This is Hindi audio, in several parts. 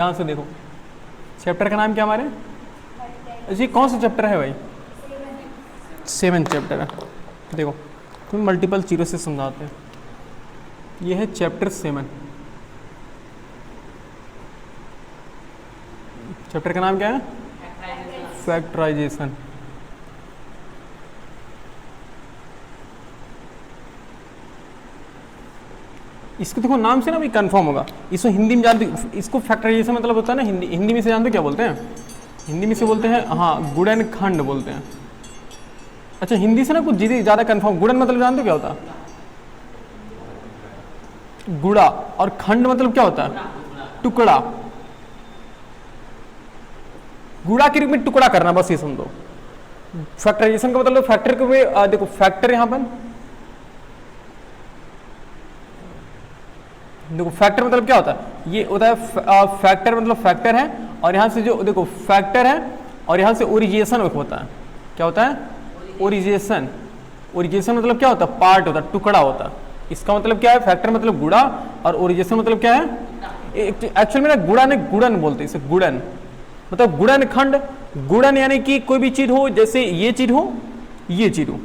यहाँ से देखो, चैप्टर का नाम क्या हमारे जी, कौन सा चैप्टर है भाई? 7 चैप्टर है। देखो तुम मल्टीपल चीज़ों से समझाते हैं। ये है चैप्टर 7। चैप्टर का नाम क्या है? फैक्टराइजेशन। इसको देखो नाम से ना भी कंफर्म होगा। इसको हिंदी में जानते, इसको फैक्टराइजेशन मतलब होता है ना, हिंदी में से जानते क्या बोलते हैं? हिंदी में से बोलते हैं हाँ गुणन खंड बोलते हैं। अच्छा हिंदी से ना कुछ ज़्यादा कंफर्म, गुणन मतलब जानते हो क्या होता है? गुड़ा। और खंड मतलब क्या होता है? टुकड़ा। गुड़ा के रूप में टुकड़ा करना, बस ये समझो। फैक्टराइजेशन का मतलब फैक्टर के रूप में देखो, फैक्टर यहां पर देखो, फैक्टर मतलब क्या होता है? ये होता है फैक्टर मतलब फैक्टर है, और यहां से जो देखो फैक्टर है, और यहां से ओरिजिनेशन होता है। क्या होता है? ओरिजिनेशन। ओरिजिनेशन मतलब क्या होता है? पार्ट होता है, टुकड़ा होता है। इसका मतलब क्या है? फैक्टर मतलब गुड़ा, और ओरिजिनेशन मतलब क्या है? एक्चुअल में ना गुड़ा ने गुड़न बोलते हैं, इसे गुड़न मतलब गुणन खंड। गुणन यानी कि कोई भी चीज हो, जैसे ये चीज हो, ये चीज हो।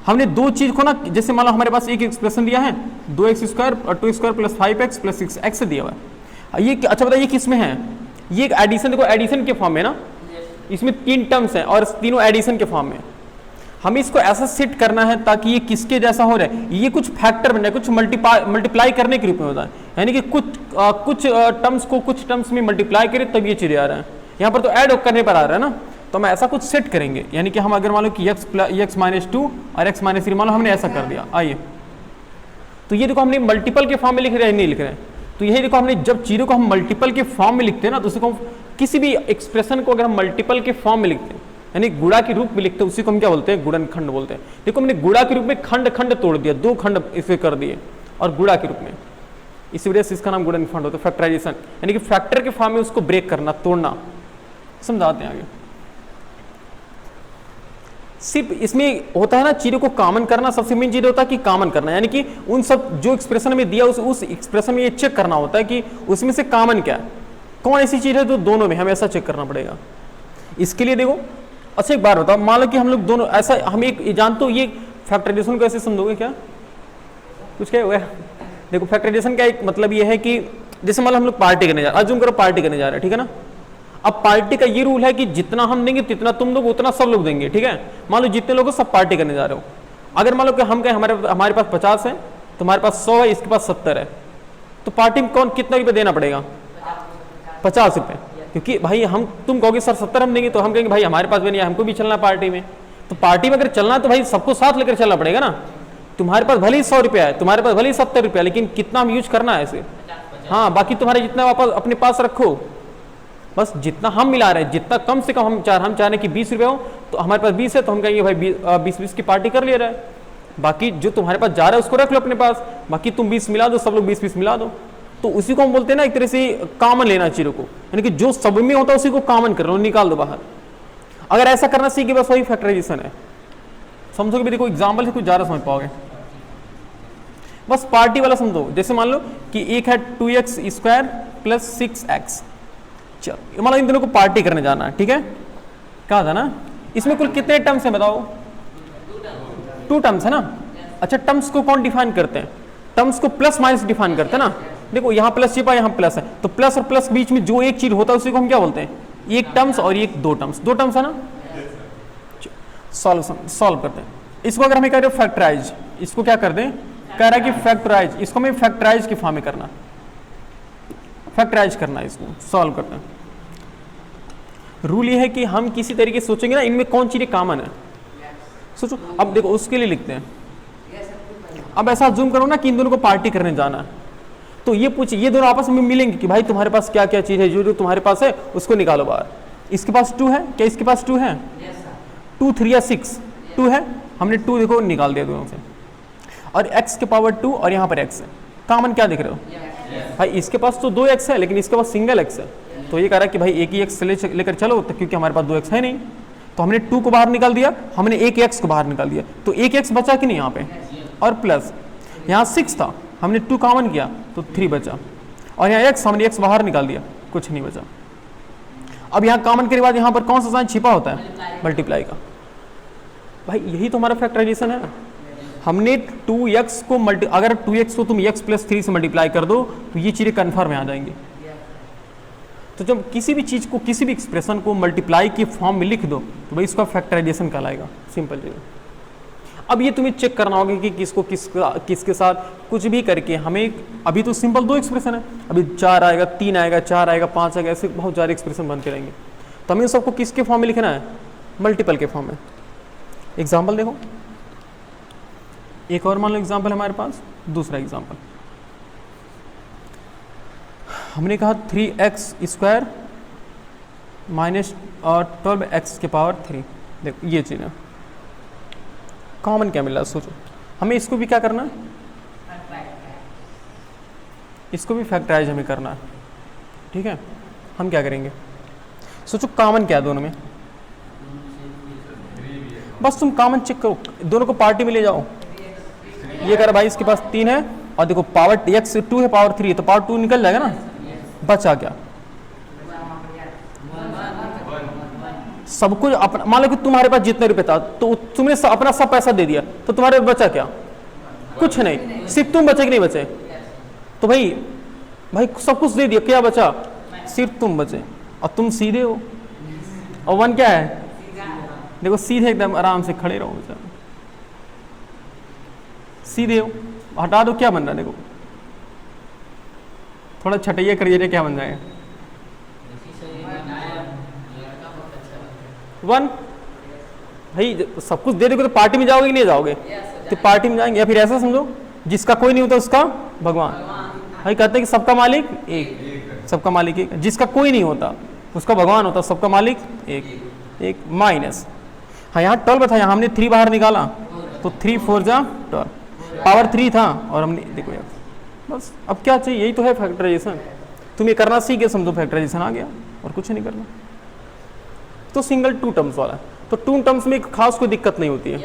हमने दो चीज को ना, जैसे मान लो हमारे पास एक एक्सप्रेशन दिया है 2x² और 2² + 5x + 6x दिया हुआ है। ये अच्छा बताइए किस में है? ये एक एडिशन, देखो एडिशन के फॉर्म में ना, इसमें 3 टर्म्स हैं और तीनों एडिशन के फॉर्म में। हमें इसको ऐसा सेट करना है ताकि ये किसके जैसा हो रहा है, ये कुछ फैक्टर बन रहा है, कुछ मल्टीप्लाई करने के रूप में होता है। यानी कि कुछ टर्म्स को कुछ टर्म्स में मल्टीप्लाई करें तब ये चीजें आ रहा है। यहाँ पर तो ऐड करने पर आ रहा है ना, तो हम ऐसा कुछ सेट करेंगे। यानी कि हम अगर मान लो कि x - 2 और x - 3 मान लो हमने ऐसा कर दिया। आइए तो ये देखो हमने मल्टीपल के फॉर्म में लिख रहे हैं, नहीं लिख रहे हैं। तो यही देखो, हमने जब चीज़ों को हम मल्टीपल के फॉर्म में लिखते हैं ना, तो उसी को किसी भी एक्सप्रेशन को अगर हम मल्टीपल के फॉर्म में लिखते हैं, यानी गुणा के रूप में लिखते हैं, उसी को हम क्या बोलते हैं? गुणनखंड बोलते हैं। देखो हमने गुणा के रूप में खंड खंड तोड़ दिया, 2 खंड इसे कर दिए, और गुणा के रूप में, इसी वजह से इसका नाम गुणनखंड होता है, फैक्टराइजेशन। यानी कि फैक्टर के फॉर्म में उसको ब्रेक करना, तोड़ना। समझाते हैं आगे। सिर्फ इसमें होता है ना चीजों को कॉमन करना, सबसे मेन चीज होता है कि कॉमन करना। यानी कि उन सब जो एक्सप्रेशन में दिया उस एक्सप्रेशन में ये चेक करना होता है कि उसमें से कॉमन क्या है, कौन ऐसी चीज है जो दोनों में हमें ऐसा चेक करना पड़ेगा। इसके लिए देखो, अच्छा एक बार बताओ, मान लो कि हम लोग दोनों ऐसा, हम एक जानते हो ये फैक्टराइजेशन को ऐसे समझोगे क्या? कुछ क्या हुआ? देखो फैक्टराइजेशन का एक मतलब ये है कि जैसे मान लो हम लोग पार्टी करने जा रहे हैं, अज्यूम करो पार्टी करने जा रहे हैं, ठीक है ना। अब पार्टी का ये रूल है कि जितना हम देंगे जितना तुम लोग उतना सब लोग देंगे, ठीक है। मान लो जितने लोग सब पार्टी करने जा रहे हो, अगर मान लो कि हम कहें हमारे पास 50 है, तुम्हारे पास 100 है, इसके पास 70 है, तो पार्टी में कौन कितना रुपये देना पड़ेगा? 50 रुपये। क्योंकि भाई तुम कहोगे सर 70 हम देंगे, तो हम कहेंगे भाई हमारे पास भी नहीं है, हमको भी चलना पार्टी में। तो पार्टी में अगर चलना है तो भाई सबको साथ लेकर चलना पड़ेगा ना। तुम्हारे पास भले ही 100 रुपया है, तुम्हारे पास भले ही 70 रुपया, लेकिन कितना हम यूज करना है ऐसे। हाँ, बाकी तुम्हारे जितना वापस अपने पास रखो, बस जितना हम मिला रहे हैं, जितना कम से कम हम चाह रहे हैं कि 20 रुपये हो, तो हमारे पास 20 है तो हम कहेंगे भाई 20 की पार्टी कर ले रहा है। बाकी जो तुम्हारे पास जा रहा है उसको रख लो अपने पास, बाकी तुम 20 मिला दो, सब लोग 20 मिला दो। तो उसी को हम बोलते हैं ना एक तरह से कॉमन लेना चीजों को, यानी कि जो सब में होता है उसी को कॉमन कर लो, निकाल दो बाहर। अगर ऐसा करना सीखे बस वही फैक्टराइजेशन है। समझोगे भी, देखो एग्जाम्पल से कुछ ज़्यादा समझ पाओगे। बस पार्टी वाला समझो, जैसे मान लो कि एक है 2x² + 6x। चलो मान लो इन दोनों को पार्टी करने जाना है, ठीक है। क्या था ना, इसमें कुल कितने टर्म्स हैं बताओ? 2 टर्म्स है ना। अच्छा टर्म्स को कौन डिफाइन करते हैं? टर्म्स को प्लस माइनस डिफाइन करते हैं ना। देखो यहाँ प्लस छिपा, यहाँ प्लस है, तो प्लस और प्लस बीच में जो एक चीज होता है उसी को हम क्या बोलते हैं? एक टर्म्स और एक 2 टर्म्स। 2 टर्म्स है ना। सॉल्व करते हैं इसको। अगर हमें कह रहे हो फैक्टराइज, इसको क्या कर दें? कह रहा है कि फैक्टराइज, इसको हमें फैक्टराइज के फॉर्म में करना, फैक्टराइज करना है, इसको सॉल्व करते हैं। रूल ये है कि हम किसी तरीके से सोचेंगे ना इनमें कौन चीजें कॉमन है, सोचो। अब देखो उसके लिए लिखते हैं, अब ऐसा जूम करो ना कि इन दोनों को पार्टी करने जाना है, तो ये पूछिए ये दोनों आपस में मिलेंगे कि भाई तुम्हारे पास क्या क्या चीज है, जो तुम्हारे पास है उसको निकालो बाहर। इसके पास 2 है क्या? इसके पास 2 है। 2 3 या 6 2 है, हमने 2 देखो निकाल दिया दोनों से, और x के पावर 2 और यहाँ पर x है। कॉमन क्या दिख रहे हो भाई? इसके पास तो 2x है, लेकिन इसके पास सिंगल x है, तो ये कह रहा है कि भाई एक ही x लेकर चलो, तो क्योंकि हमारे पास 2x है नहीं, तो हमने 2 को बाहर निकाल दिया, हमने एक x को बाहर निकाल दिया, तो एक x बचा कि नहीं यहाँ पे, और प्लस यहाँ 6 था, हमने 2 कॉमन किया तो 3 बचा, और यहाँ x हमने x बाहर निकाल दिया कुछ नहीं बचा। अब यहाँ कॉमन करने के बाद यहाँ पर कौन सा साइन छिपा होता है? मल्टीप्लाई का। भाई यही तो हमारा फैक्टराइजेशन है। हमने 2x को अगर 2x को तुम x + 3 से मल्टीप्लाई कर दो तो ये चीज़ें कन्फर्म में आ जाएंगी। तो जब किसी भी चीज़ को, किसी भी एक्सप्रेशन को मल्टीप्लाई के फॉर्म में लिख दो तो भाई इसका फैक्टराइजेशन कहलाएगा। सिंपल चीज़। अब ये तुम्हें चेक करना होगा कि किसके साथ कुछ भी करके हमें, अभी तो सिंपल 2 एक्सप्रेशन है, अभी 4 आएगा, 3 आएगा, 4 आएगा, 5 आएगा, ऐसे बहुत सारे एक्सप्रेशन बनते रहेंगे। तो हमें सबको किसके फॉर्म में लिखना है? मल्टीपल के फॉर्म में। एग्जाम्पल देखो, एक और मान लो एग्जाम्पल हमारे पास, दूसरा एग्जाम्पल हमने कहा 3x² माइनस 12x⁻3। देखो ये चीज़ है, कॉमन क्या मिल रहा है सोचो। हमें इसको भी क्या करना है? इसको भी फैक्टराइज हमें करना है, ठीक है। हम क्या करेंगे? सोचो कॉमन क्या है दोनों में, बस तुम कॉमन चेक करो, दोनों को पार्टी में ले जाओ। ये कह रहा भाई इसके पास 3 है और देखो पावर x 2 है, पावर 3 है, तो पावर 2 निकल जाएगा ना। बचा क्या? सब कुछ अपना, मान लो कि तुम्हारे पास जितने रुपए था तो तुमने अपना सब पैसा दे दिया, तो तुम्हारे बचा क्या? कुछ नहीं, सिर्फ तुम बचे कि नहीं बचे? तो भाई सब कुछ दे दिया, क्या बचा? सिर्फ तुम बचे, और तुम सीधे हो। और 1 क्या है? देखो सीधे एकदम आराम से खड़े रहो, बेचारा सीधे हो। हटा दो, क्या बन रहा है? देखो थोड़ा छटैया करिए, क्या बन जाएगा? 1। भाई सब कुछ दे दोगे तो पार्टी में जाओगे कि नहीं जाओगे? तो पार्टी में जाएंगे। या फिर ऐसा समझो, जिसका कोई नहीं होता उसका भगवान। भाई कहते हैं कि सबका मालिक एक, सबका मालिक एक। जिसका कोई नहीं होता उसका भगवान होता, सबका मालिक एक माइनस। हाँ यहाँ 12 था, यहाँ हमने 3 बाहर निकाला तो 3 4 जा 12, पावर 3 था और हमने देखो यार, बस अब क्या चाहिए? यही तो है फैक्टराइजेशन। तुम ये करना सीख गए, समझो फैक्टराइजेशन आ गया, और कुछ नहीं करना। तो सिंगल 2 टर्म्स वाला, तो 2 टर्म्स में खास कोई दिक्कत नहीं होती है।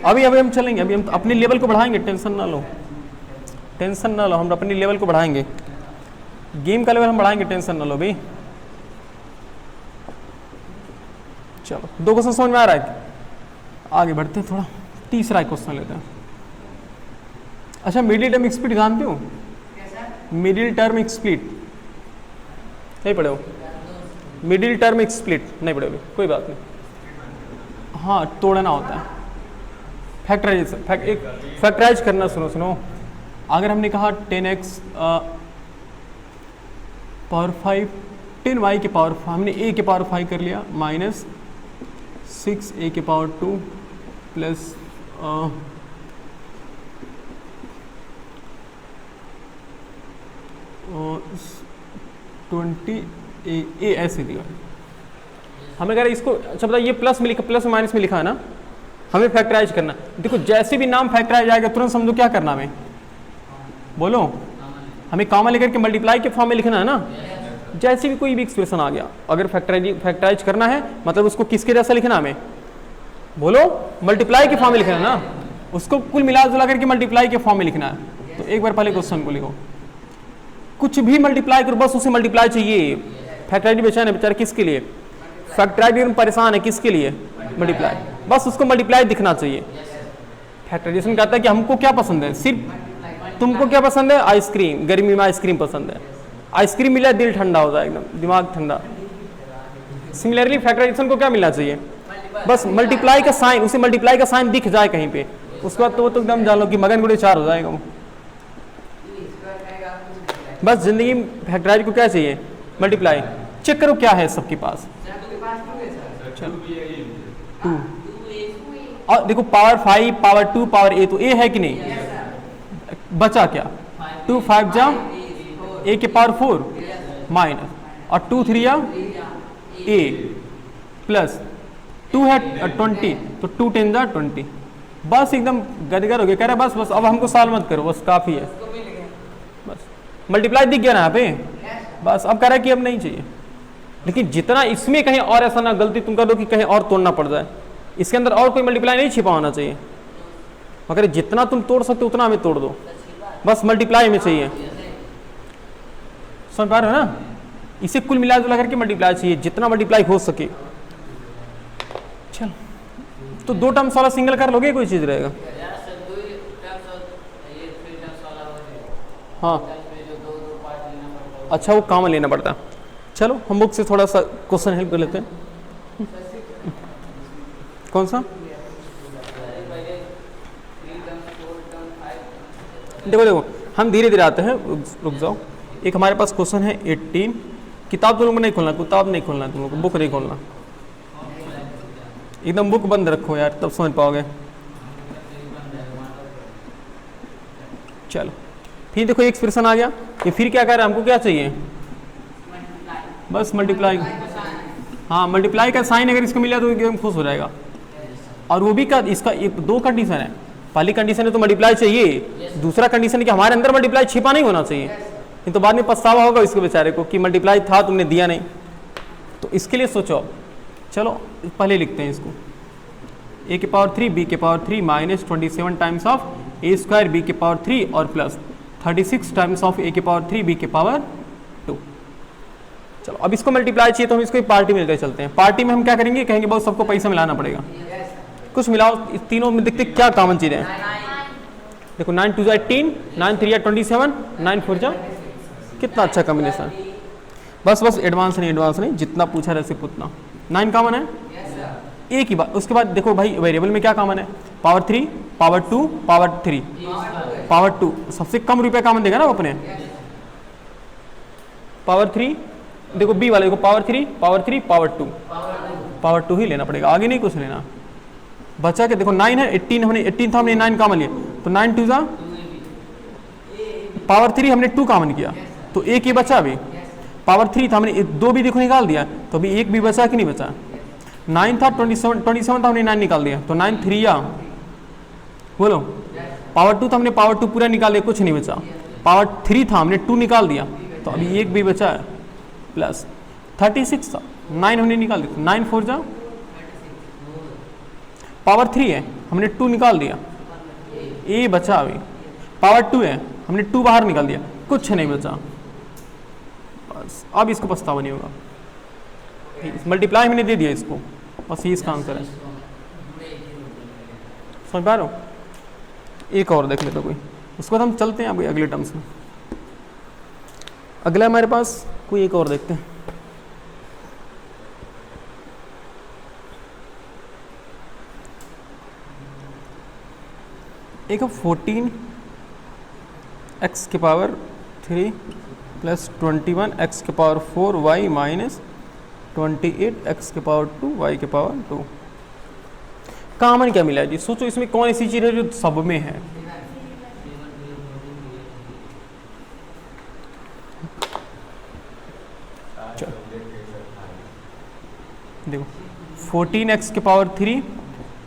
अभी हम चलेंगे, अभी हम अपने लेवल को बढ़ाएंगे, टेंशन ना लो, टेंशन ना लो, हम अपने लेवल को बढ़ाएंगे, गेम का लेवल हम बढ़ाएंगे, टेंशन ना लो भाई। चलो 2 क्वेश्चन समझ में आ रहा है? आगे बढ़ते हैं, थोड़ा तीसरा क्वेश्चन लेते हैं। अच्छा, मिडिल टर्म स्प्लिट जानते हो? मिडिल टर्म स्प्लिट नहीं पढ़े हो? मिडिल टर्म स्प्लिट नहीं पढ़े हो? कोई बात नहीं। हाँ, तोड़ना होता है, फैक्टराइजेशन, फैक्टराइज करना। सुनो, अगर हमने कहा 10x पावर 5, 10y के पावर 5, हमने a के पावर 5 कर लिया, माइनस 6a के पावर 2 प्लस 20a ऐसे दिया। हमें कह रहा है इसको, अच्छा बताइए, ये प्लस में लिखा, प्लस माइनस में लिखा है ना, हमें फैक्टराइज करना। देखो जैसे भी नाम फैक्टराइज आएगा तुरंत समझो क्या करना हमें, बोलो। हमें कॉमन लेकर के मल्टीप्लाई के फॉर्म में लिखना है ना। जैसे भी कोई भी एक्सप्रेशन आ गया, अगर फैक्टराइज करना है मतलब उसको किसके जैसा लिखना हमें, बोलो, मल्टीप्लाई के फॉर्म में लिखना है ना, उसको कुल मिला जुला करके मल्टीप्लाई के फॉर्म में लिखना है। तो एक बार पहले क्वेश्चन को लिखो, कुछ भी मल्टीप्लाई करो, बस उसे मल्टीप्लाई चाहिए। फैक्टराइज बेचैन है बेचारा, किसके लिए? फैक्टराइज परेशान है, किसके लिए? मल्टीप्लाई, बस उसको मल्टीप्लाई दिखना चाहिए। फैक्टराइजेशन कहता है कि हमको क्या पसंद है, सिर्फ तुमको क्या पसंद है? आइसक्रीम, गर्मी में आइसक्रीम पसंद है, आइसक्रीम मिला दिल ठंडा हो जाए, एकदम दिमाग ठंडा। सिमिलरली फैक्टराइजेशन को क्या मिलना चाहिए? बस मल्टीप्लाई का साइन, उसे मल्टीप्लाई का साइन दिख जाए कहीं पे, उसके बाद तो वो तो एकदम जान लो कि मगन गुड़े 4 हो जाएगा वो। बस जिंदगी में फैक्टराइज को क्या चाहिए? मल्टीप्लाई। चेक करो क्या है सबके पास, चलो 2, और देखो पावर 5, पावर 2, पावर a, तो a है कि नहीं? बचा क्या? 2 5 जा a के पावर 4 माइनस, और 2 3 या a प्लस 2 है 20, तो 2 10 जा 20। बस एकदम गदगद हो गया, कह रहा है बस अब हमको सॉल्व मत करो, बस काफ़ी है, बस मल्टीप्लाई दिख गया ना यहाँ पे। बस अब कह रहा है कि अब नहीं चाहिए। लेकिन जितना इसमें कहीं और ऐसा ना गलती तुम कर दो कि कहीं और तोड़ना पड़ जाए, इसके अंदर और कोई मल्टीप्लाई नहीं छिपा होना चाहिए, मगर जितना तुम तोड़ सकते उतना हमें तोड़ दो, बस मल्टीप्लाई में चाहिए। समझ पा रहे हो ना, इसे कुल मिला जुला करके मल्टीप्लाई चाहिए, जितना मल्टीप्लाई हो सके। चल तो 2 टर्म्स वाला सिंगल कर लोगे, कोई चीज रहेगा। हाँ अच्छा, वो कॉमन लेना पड़ता। चलो हम बुक से थोड़ा सा क्वेश्चन हेल्प कर लेते हैं। कौन सा? देखो देखो हम धीरे धीरे आते हैं, रुक जाओ। एक हमारे पास क्वेश्चन है 18। किताब तुम लोग को नहीं खोलना, किताब नहीं खोलना, तुम लोग को बुक नहीं खोलना, एकदम बुक बंद रखो यार, तब समझ पाओगे। चलो फिर देखो एक्सप्रेशन आ गया, ये फिर क्या कर रहा है, हमको क्या चाहिए, बस मल्टीप्लाई। हाँ मल्टीप्लाई का साइन अगर इसको मिला तो एकदम खुश हो जाएगा। और वो भी का इसका एक 2 कंडीशन है। पहली कंडीशन है तो मल्टीप्लाई चाहिए, दूसरा कंडीशन है कि हमारे अंदर मल्टीप्लाई छिपा नहीं होना चाहिए, नहीं तो बाद में पछतावा होगा इसके बेचारे को कि मल्टीप्लाई था तुमने दिया नहीं। तो इसके लिए सोचो। चलो पहले लिखते हैं इसको, a के पावर 3 b के power 3 minus 27 times of a square b के पावर 3 और प्लस 36 टाइम्स ऑफ a के पावर 3 b के पावर 2। चलो अब इसको मल्टीप्लाई चाहिए तो हम इसको पार्टी में लेकर चलते हैं। पार्टी में हम क्या करेंगे, कहेंगे बहुत सबको पैसा मिलाना पड़ेगा, कुछ मिलाओ। इस तीनों में देखते क्या कॉमन चीज़ें हैं। देखो 9 2 18, 9 3 27, 9 4 जा, कितना अच्छा कॉम्बिनेशन। बस बस एडवांस नहीं, जितना पूछा रहे सिर्फ उतना। 9 कॉमन है, एक ही बात। उसके बाद देखो भाई वेरिएबल में क्या कॉमन है, पावर 3, पावर 2, पावर 3, पावर 2। सबसे कम रुपये कॉमन देगा ना वो अपने, पावर 3। देखो बी वाले को पावर 3, पावर 3, पावर 2, पावर 2 ही लेना पड़ेगा, आगे नहीं कुछ लेना। बचा के देखो 9 है, 18 हमने 18 था, हमने 9 कॉमन लिया तो 9 2 जा, पावर 3 हमने 2 कॉमन किया तो एक ही बचा। अभी पावर 3 था, हमने 2 भी देखो निकाल दिया तो अभी एक भी बचा कि नहीं बचा। 9 था 27 था, हमने 9 निकाल दिया तो 9 3 या बोलो। पावर 2 था, हमने पावर 2 पूरा निकाल दिया, कुछ नहीं बचा। पावर 3 था, हमने 2 निकाल दिया तो अभी एक भी बचा है, प्लस 36 था, 9 हमने निकाल दिया, 9 4 जा, पावर 3 है, हमने 2 निकाल दिया, ए बचा। अभी पावर 2 है, हमने 2 बाहर निकाल दिया, कुछ नहीं बचा। बस अब इसको पछतावा नहीं होगा, मल्टीप्लाई हमने दे दिया इसको, बस ये इसका आंसर है। समझ पा रहे हो? एक और देख लेते कोई, उसके बाद हम चलते हैं अभी अगले टर्म्स में। अगला हमारे पास कोई एक और देखते हैं। एक 14 x के पावर 3 प्लस 21 x के पावर 4 y माइनस 28 x के पावर 2 y के पावर 2। कॉमन क्या मिला है जी, सोचो इसमें कौन ऐसी चीज़ है जो सब में है। देखो 14x के पावर 3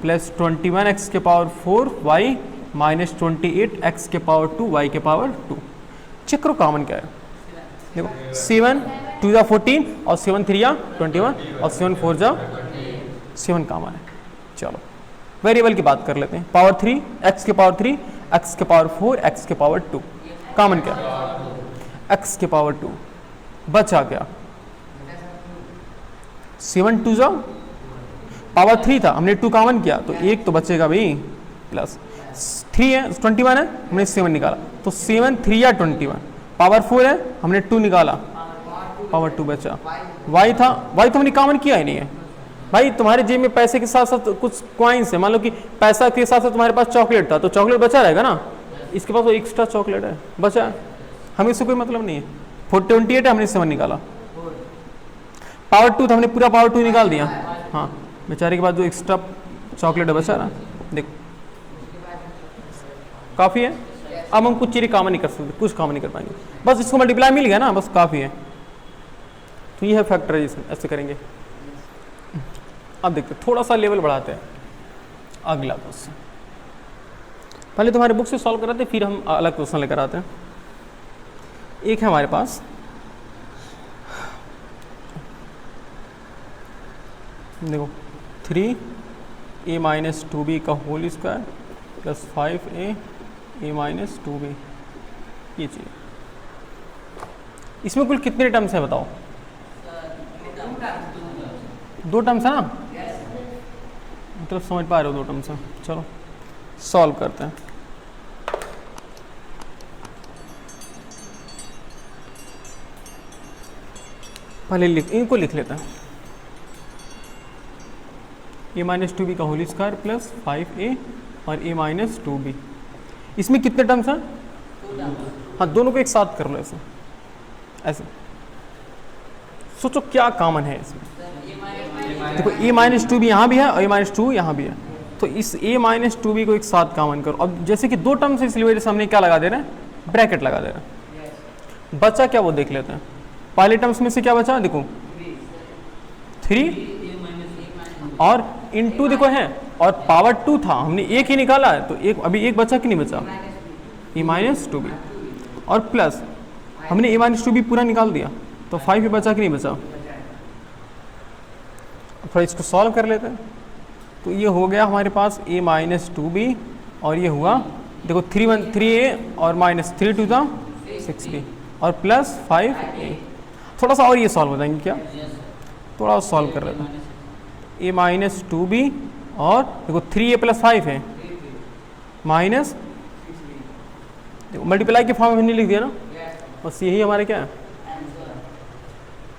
प्लस 21x के पावर 4 y माइनस 28x के पावर 2 y के पावर 2। चेक करो कॉमन क्या है। देखो 7 2 जा 14 और 7 3 जा 21 और 7 4 जा 7 कॉमन है। चलो वेरिएबल की बात कर लेते हैं। पावर 3 x के पावर 3 x के पावर 4 x के पावर 2। कॉमन क्या x के पावर 2 बचा क्या 7 2 जा पावर 3 था, हमने 2 कॉमन किया तो एक तो बचेगा भाई, प्लस 3 है 21 है, हमने 7 निकाला तो 7 3 या 21। पावर 4 है, हमने 2 निकाला, पावर 2 बचा। y था, y तो हमने कॉमन किया ही नहीं है भाई। तुम्हारे जेब में पैसे के साथ साथ कुछ कॉइन्स है, मान लो कि पैसा के साथ साथ तुम्हारे पास चॉकलेट था तो चॉकलेट बचा रहेगा ना, इसके पास वो एक्स्ट्रा चॉकलेट है बचा है, हमें इससे कोई मतलब नहीं है। 28 है, हमने 7 निकाला। पावर 2 था, हमने पूरा पावर 2 निकाल दिया, हाँ बेचारे के बाद जो एक्स्ट्रा चॉकलेट है बचा ना, देखो काफ़ी है। अब हम कुछ चीज़ें कॉमन नहीं कर सकते, कुछ कॉमन नहीं कर पाएंगे, बस इसको मल्टीप्लाई मिल गया ना, बस काफ़ी है। तो ये है फैक्टराइजेशन, ऐसे करेंगे। अब देखते थोड़ा सा लेवल बढ़ाते हैं। अगला क्वेश्चन पहले तुम्हारे बुक से सॉल्व कराते, फिर हम अलग क्वेश्चन लेकर आते हैं। एक है हमारे पास, देखो 3a माइनस 2b का whole square plus 5a minus 2b, ये चीज़ इसमें कुल कितने टर्म्स है बताओ? 2 टर्म्स है ना, मतलब समझ पा रहे हो 2 टर्म्स है। चलो सॉल्व करते हैं। पहले इनको लिख लेते हैं। a-2b का होल स्क्वायर प्लस 5a और a-2b। इसमें कितने टर्म्स हैं? हाँ, दोनों को एक साथ कर लो ऐसे ऐसे। सोचो क्या कॉमन है इसमें। देखो a-2b यहाँ भी है और a-2 यहाँ भी है, तो इस a-2b को एक साथ कॉमन करो। अब जैसे कि 2 टर्म्स है इसलिए वजह से हमने क्या लगा दे रहे हैं? ब्रैकेट लगा दे रहे हैं। बचा क्या वो देख लेते हैं। पहले टर्म्स में से क्या बचा? देखो 3 और इनटू देखो है, और पावर 2 था, हमने एक ही निकाला है, तो एक अभी एक बचा कि नहीं बचा? a-2b और प्लस हमने a-2b पूरा निकाल दिया, तो 5 बचा कि नहीं बचा? थोड़ा इसको सॉल्व कर लेते हैं। तो ये हो गया हमारे पास a-2b और ये हुआ देखो 3a और -3 टू द 6b और प्लस 5a। थोड़ा सा और ये सॉल्व हो जाएंगे क्या? थोड़ा सॉल्व कर लेते हैं। a-2b और देखो 3a प्लस 5 है माइनस, देखो मल्टीप्लाई के फॉर्म में हमने लिख दिया ना, बस यही हमारे क्या है